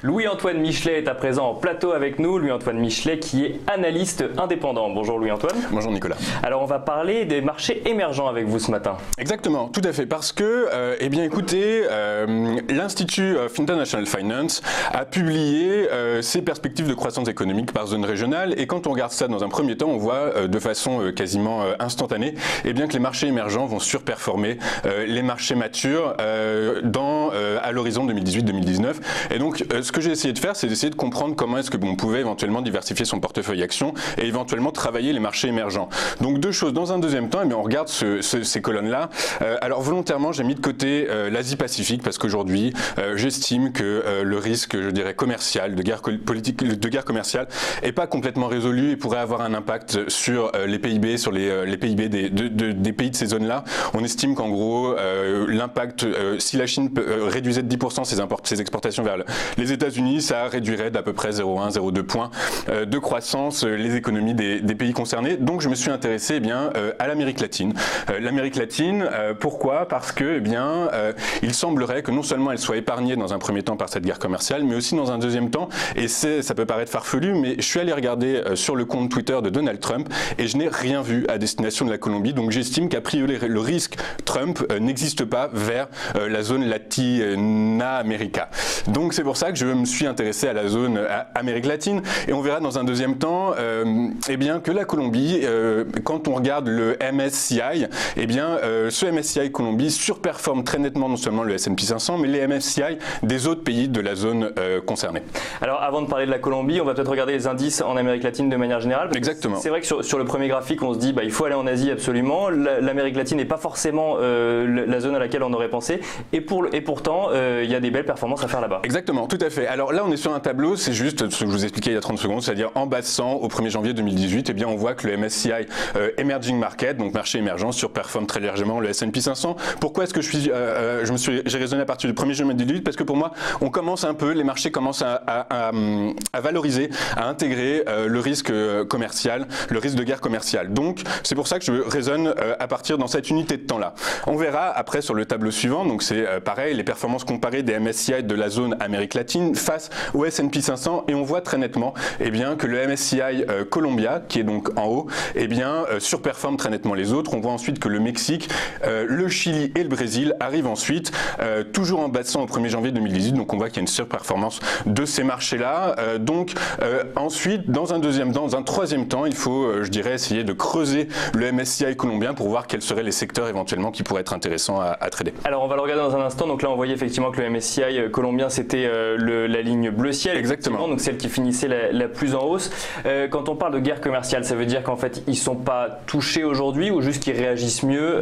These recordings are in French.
Louis-Antoine Michelet est à présent en plateau avec nous. Louis-Antoine Michelet qui est analyste indépendant. Bonjour Louis-Antoine. Bonjour Nicolas. Alors on va parler des marchés émergents avec vous ce matin. Exactement, tout à fait, parce que, eh bien écoutez, l'Institut of International Finance a publié ses perspectives de croissance économique par zone régionale, et quand on regarde ça dans un premier temps, on voit de façon quasiment instantanée, eh bien que les marchés émergents vont surperformer les marchés matures à l'horizon 2018-2019. Et donc, ce que j'ai essayé de faire, c'est d'essayer de comprendre comment est-ce qu'on pouvait éventuellement diversifier son portefeuille actions et éventuellement travailler les marchés émergents. Donc, deux choses. Dans un deuxième temps, eh bien, on regarde ces colonnes-là. Alors, volontairement, j'ai mis de côté l'Asie-Pacifique parce qu'aujourd'hui, j'estime que le risque, je dirais, commercial, de guerre politique, de guerre commerciale, n'est pas complètement résolu et pourrait avoir un impact sur les PIB, sur les PIB des pays de ces zones-là. On estime qu'en gros, l'impact, si la Chine réduisait de 10% ses exportations vers les États-Unis, ça réduirait d'à peu près 0,1-0,2 points de croissance les économies des pays concernés. Donc je me suis intéressé eh bien, à l'Amérique latine. L'Amérique latine, pourquoi? Parce que eh bien, il semblerait que non seulement elle soit épargnée dans un premier temps par cette guerre commerciale, mais aussi dans un deuxième temps, et ça peut paraître farfelu, mais je suis allé regarder sur le compte Twitter de Donald Trump et je n'ai rien vu à destination de la Colombie. Donc j'estime qu'a priori le risque Trump n'existe pas vers la zone Latine-América. Donc c'est pour ça que je me suis intéressé à la zone Amérique latine, et on verra dans un deuxième temps eh bien, que la Colombie, quand on regarde le MSCI, eh bien, ce MSCI Colombie surperforme très nettement non seulement le S&P 500, mais les MSCI des autres pays de la zone concernée. Alors avant de parler de la Colombie, on va peut-être regarder les indices en Amérique latine de manière générale. Exactement. C'est vrai que sur le premier graphique, on se dit il faut aller en Asie absolument. L'Amérique latine n'est pas forcément la zone à laquelle on aurait pensé, et pourtant il y a des belles performances à faire là-bas. Exactement, tout à fait. Alors là, on est sur un tableau, c'est juste ce que je vous expliquais il y a 30 secondes, c'est-à-dire en bas de 100 au 1er janvier 2018, eh bien, on voit que le MSCI Emerging Market, donc marché émergent, surperforme très légèrement le S&P 500. Pourquoi est-ce que j'ai raisonné à partir du 1er janvier 2018? Parce que pour moi, les marchés commencent à valoriser, à intégrer le risque commercial, le risque de guerre commerciale. Donc, c'est pour ça que je raisonne à partir dans cette unité de temps-là. On verra après sur le tableau suivant, donc c'est pareil, les performances comparées des MSCI de la zone Amérique latine face au S&P 500, et on voit très nettement eh bien, que le MSCI Colombia, qui est donc en haut, eh bien, surperforme très nettement les autres. On voit ensuite que le Mexique, le Chili et le Brésil arrivent ensuite, toujours en bas de 100 au 1er janvier 2018, donc on voit qu'il y a une surperformance de ces marchés-là. Ensuite, dans un troisième temps, il faut, je dirais, essayer de creuser le MSCI colombien pour voir quels seraient les secteurs éventuellement qui pourraient être intéressants à trader. Alors on va le regarder dans un instant. Donc là on voyait effectivement que le MSCI colombien c'était la ligne bleu ciel. Exactement. Donc celle qui finissait la plus en hausse. Quand on parle de guerre commerciale, ça veut dire qu'en fait ils ne sont pas touchés aujourd'hui, ou juste qu'ils réagissent mieux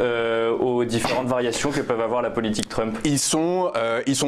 aux différentes variations que peuvent avoir la politique Trump? Ils sont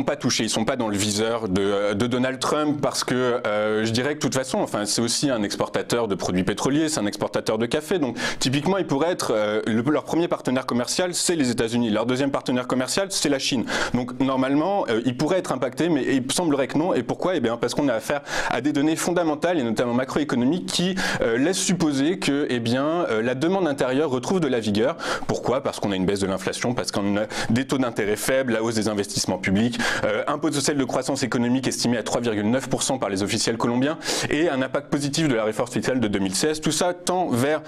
pas touchés, ils sont pas dans le viseur de Donald Trump, parce que je dirais que de toute façon, enfin, c'est aussi un exportateur de produits pétroliers, c'est un exportateur de café, donc typiquement il pourrait être leur premier partenaire commercial, c'est les États-Unis, leur deuxième partenaire commercial, c'est la Chine. Donc normalement, il pourrait être impacté, mais il semblerait que non. Et pourquoi? Eh bien parce qu'on a affaire à des données fondamentales, et notamment macroéconomiques, qui laissent supposer que eh bien, la demande intérieure retrouve de la vigueur. Pourquoi? Parce qu'on a une baisse de l'inflation, parce qu'on a des taux d'intérêt faibles, la hausse des investissements publics, un potentiel de croissance économique estimé à 3,9% par les officiels colombiens, et un impact positif de la réforme fiscale de 2016. Tout ça tend vers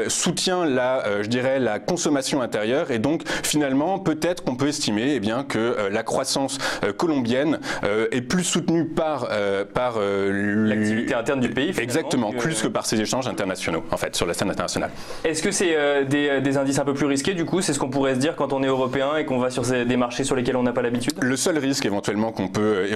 soutient je dirais, la consommation intérieure, et donc finalement peut-être qu'on peut estimer eh bien, que la croissance colombienne est plus soutenue par l'activité interne du pays. Exactement, plus que par ses échanges internationaux, en fait, sur la scène internationale. Est-ce que c'est des indices un peu plus risqués du coup? C'est ce qu'on pourrait se dire quand on est européen et qu'on va sur des marchés sur lesquels on n'a pas l'habitude? Le seul risque éventuellement qu'on peut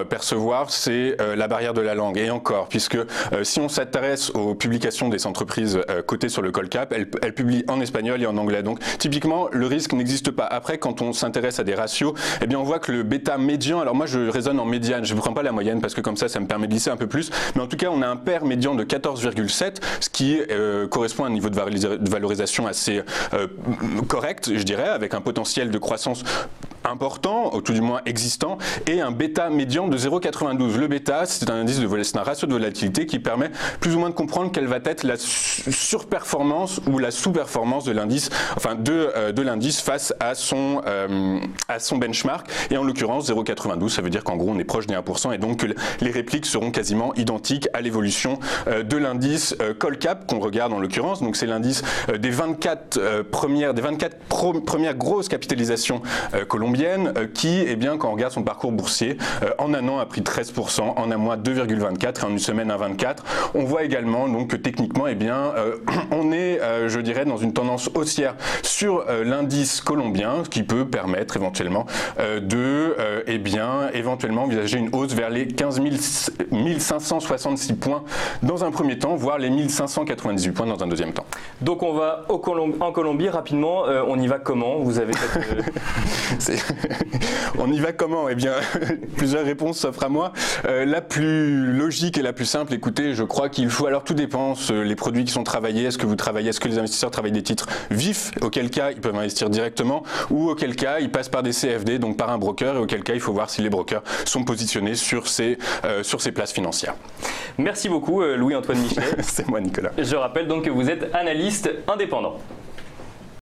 percevoir, c'est la barrière de la langue. Et encore, puisque si on s'intéresse aux publications des entreprises cotées sur le Colcap, elles publient en espagnol et en anglais. Donc typiquement, le risque n'existe pas. Après, quand on s'intéresse à des ratios, eh bien on voit que le bêta médian, alors moi je raisonne en médiane, je ne prends pas la moyenne parce que comme ça me permet de lisser un peu plus, mais en tout cas on a un pair médian de 14,7, ce qui correspond à un niveau de valorisation assez correct, je dirais, avec un potentiel de croissance important, ou tout du moins existant, et un bêta médian de 0,92. Le bêta, c'est un indice c'est un ratio de volatilité qui permet plus ou moins de comprendre quelle va être la surperformance ou la sous-performance de l'indice, enfin de l'indice face à son benchmark. Et en l'occurrence, 0,92, ça veut dire qu'en gros, on est proche des 1% et donc que les répliques seront quasiment identiques à l'évolution de l'indice Colcap qu'on regarde en l'occurrence. Donc c'est l'indice des 24 premières grosses capitalisations colombiennes qui, eh bien, quand on regarde son parcours boursier, en un an a pris 13%, en un mois 2,24 et en une semaine 1,24. On voit également donc que techniquement, eh bien, on est, je dirais, dans une tendance haussière sur l'indice colombien, ce qui peut permettre éventuellement eh bien, éventuellement envisager une hausse vers les 15 566 points dans un premier temps, voire les 1598 points dans un deuxième temps. Donc on va en Colombie rapidement, on y va comment? Vous avez On y va comment? Eh bien, plusieurs réponses s'offrent à moi. La plus logique et la plus simple, écoutez, je crois qu'il faut, alors tout dépend, les produits qui sont travaillés, est-ce que les investisseurs travaillent des titres vifs, auquel cas ils peuvent investir directement, ou auquel cas ils passent par des CFD, donc par un broker, et auquel cas il faut voir si les brokers sont positionnés sur ces places financières. Merci beaucoup Louis-Antoine Michelet. C'est moi Nicolas. Je rappelle donc que vous êtes analyste indépendant.